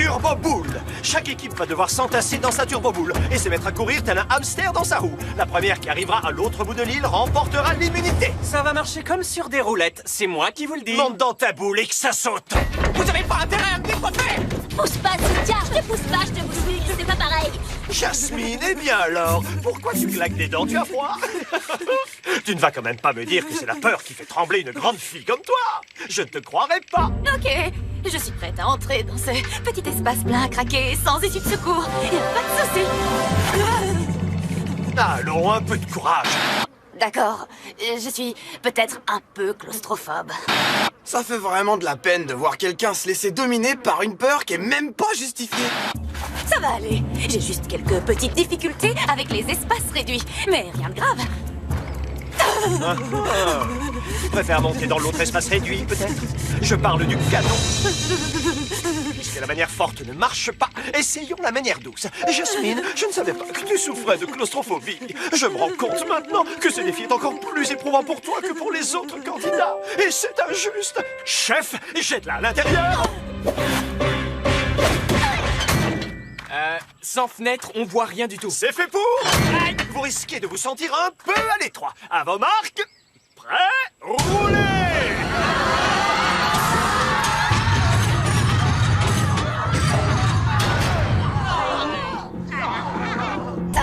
Turbo Boule. Chaque équipe va devoir s'entasser dans sa Turbo Boule et se mettre à courir tel un hamster dans sa roue. La première qui arrivera à l'autre bout de l'île remportera l'immunité. Ça va marcher comme sur des roulettes, c'est moi qui vous le dis. Monte dans ta boule et que ça saute. Vous avez pas intérêt à me décoiffer. Pousse pas, Cynthia, je te pousse pas, je te bouscule, c'est pas pareil. Jasmine, eh bien alors, pourquoi tu claques des dents? Tu as froid? Tu ne vas quand même pas me dire que c'est la peur qui fait trembler une grande fille comme toi. Je ne te croirais pas. Ok, je suis prête à entrer dans ce petit espace plein à craquer, sans issue de secours. Y'a pas de soucis. Allons, un peu de courage. D'accord, je suis peut-être un peu claustrophobe. Ça fait vraiment de la peine de voir quelqu'un se laisser dominer par une peur qui est même pas justifiée. Ça va aller, j'ai juste quelques petites difficultés avec les espaces réduits, mais rien de grave. Tu préfères monter dans l'autre espace réduit, peut-être? Je parle du canon. Puisque la manière forte ne marche pas, essayons la manière douce. Jasmine, je ne savais pas que tu souffrais de claustrophobie. Je me rends compte maintenant que ce défi est encore plus éprouvant pour toi que pour les autres candidats. Et c'est injuste. Chef, jette-la à l'intérieur. Sans fenêtre, on voit rien du tout. C'est fait pour. Vous risquez de vous sentir un peu à l'étroit. À vos marques. Prêts, roulez.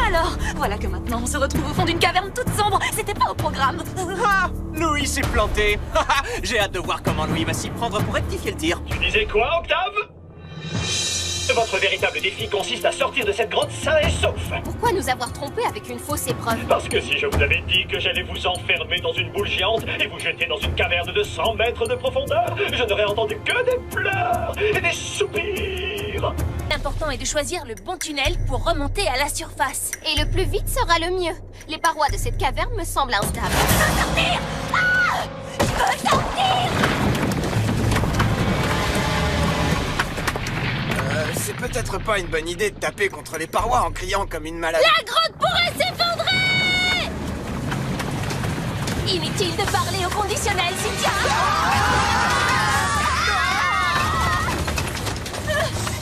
Alors, voilà que maintenant on se retrouve au fond d'une caverne toute sombre. C'était pas au programme. Ah, Louis s'est planté. J'ai hâte de voir comment Louis va s'y prendre pour rectifier le tir. Tu disais quoi, Octave? Votre véritable défi consiste à sortir de cette grotte sain et sauf. Pourquoi nous avoir trompés avec une fausse épreuve? Parce que si je vous avais dit que j'allais vous enfermer dans une boule géante et vous jeter dans une caverne de 100 mètres de profondeur, je n'aurais entendu que des pleurs et des soupirs. L'important est de choisir le bon tunnel pour remonter à la surface. Et le plus vite sera le mieux. Les parois de cette caverne me semblent instables. Je veux sortir! Ah! Je veux sortir! C'est peut-être pas une bonne idée de taper contre les parois en criant comme une malade. La grotte pourrait s'effondrer! Inutile de parler au conditionnel, Cynthia!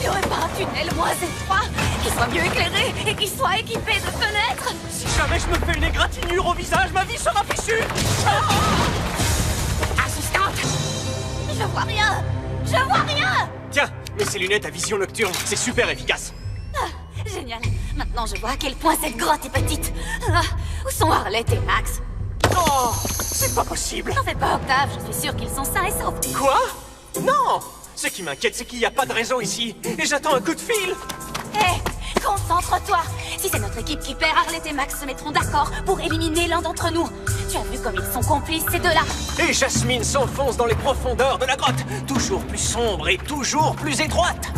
Il n'y aurait pas un tunnel moins étroit, qui soit mieux éclairé et qui soit équipé de fenêtres? Si jamais je me fais une égratignure au visage, ma vie sera fichue. Assistante! Je vois rien! Je vois rien! Tiens, mets ces lunettes à vision nocturne, c'est super efficace. Ah, génial! Maintenant je vois à quel point cette grotte est petite. Ah, où sont Arlette et Max? Oh, c'est pas possible. N'en fais pas, Octave, je suis sûre qu'ils sont sains et saufs. Quoi? Non! Ce qui m'inquiète, c'est qu'il n'y a pas de réseau ici. Et j'attends un coup de fil. Hé, concentre-toi! Si c'est notre équipe qui perd, Arlette et Max se mettront d'accord pour éliminer l'un d'entre nous. Tu as vu comme ils sont complices, ces deux-là? Et Jasmine s'enfonce dans les profondeurs de la grotte, toujours plus sombre et toujours plus étroite.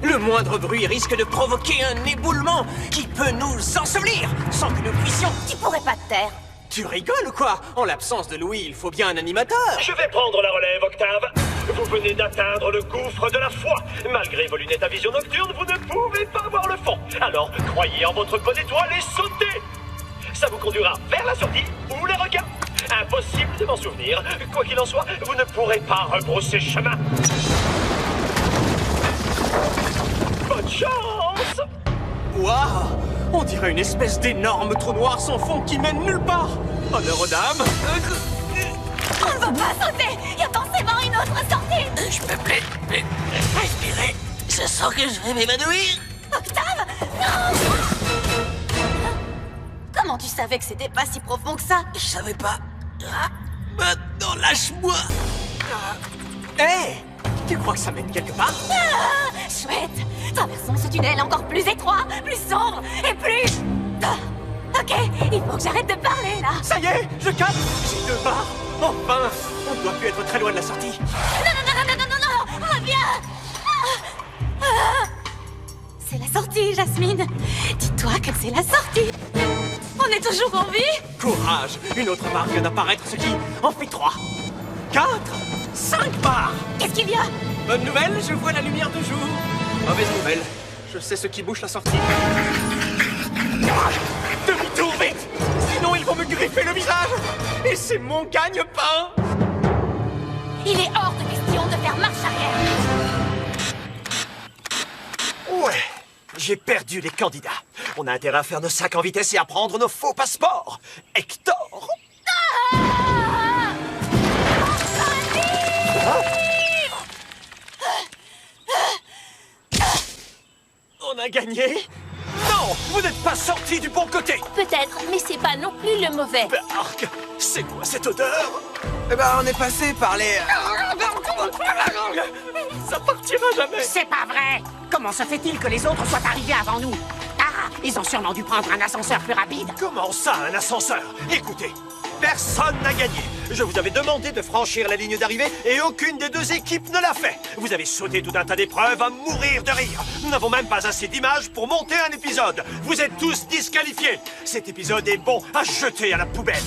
Le moindre bruit risque de provoquer un éboulement qui peut nous ensevelir sans que nous puissions... Tu pourrais pas te taire. Tu rigoles ou quoi? En l'absence de Louis, il faut bien un animateur. Je vais prendre la relève, Octave. Vous venez d'atteindre le gouffre de la foi. Malgré vos lunettes à vision nocturne, vous ne pouvez pas voir le fond. Alors, croyez en votre bonne étoile et sautez. Ça vous conduira vers la sortie ou les requins. Impossible de m'en souvenir. Quoi qu'il en soit, vous ne pourrez pas rebrousser chemin. Bonne chance! Waouh! On dirait une espèce d'énorme trou noir sans fond qui mène nulle part. Honneur aux dames. On ne va pas sauter! Il y a forcément une autre sortie! Je peux plus respirer. Je sens que je vais m'évanouir. Octave! Non! Comment tu savais que c'était pas si profond que ça? Je savais pas. Ah, maintenant, lâche-moi. Hé! Tu crois que ça mène quelque part? Ah, chouette! Traversons ce tunnel encore plus étroit, plus sombre et plus... Ah, ok, il faut que j'arrête de parler, là! Ça y est, je capte. J'ai 2 barres. Enfin, on ne doit plus être très loin de la sortie. Non, reviens! Ah, ah. C'est la sortie, Jasmine! Dis-toi que c'est la sortie! On est toujours en vie? Courage! Une autre barre vient d'apparaître, ce qui en fait 3, 4, 5 barres! Qu'est-ce qu'il y a? Bonne nouvelle, je vois la lumière du jour. Mauvaise nouvelle, je sais ce qui bouche la sortie. Demi-tour vite! Sinon ils vont me griffer le visage! Et c'est mon gagne-pain! Il est hors de question de faire marche arrière! J'ai perdu les candidats. On a intérêt à faire nos sacs en vitesse et à prendre nos faux passeports. Hector! On a gagné? Non! Vous n'êtes pas sortis du bon côté! Peut-être, mais c'est pas non plus le mauvais. Bark! C'est quoi cette odeur? Eh ben, on est passé par les... Ça partira jamais! C'est pas vrai! Comment se fait-il que les autres soient arrivés avant nous? Ah! Ils ont sûrement dû prendre un ascenseur plus rapide. Comment ça, un ascenseur? Écoutez, personne n'a gagné. Je vous avais demandé de franchir la ligne d'arrivée et aucune des deux équipes ne l'a fait. Vous avez sauté tout un tas d'épreuves à mourir de rire. Nous n'avons même pas assez d'images pour monter un épisode. Vous êtes tous disqualifiés. Cet épisode est bon à jeter à la poubelle.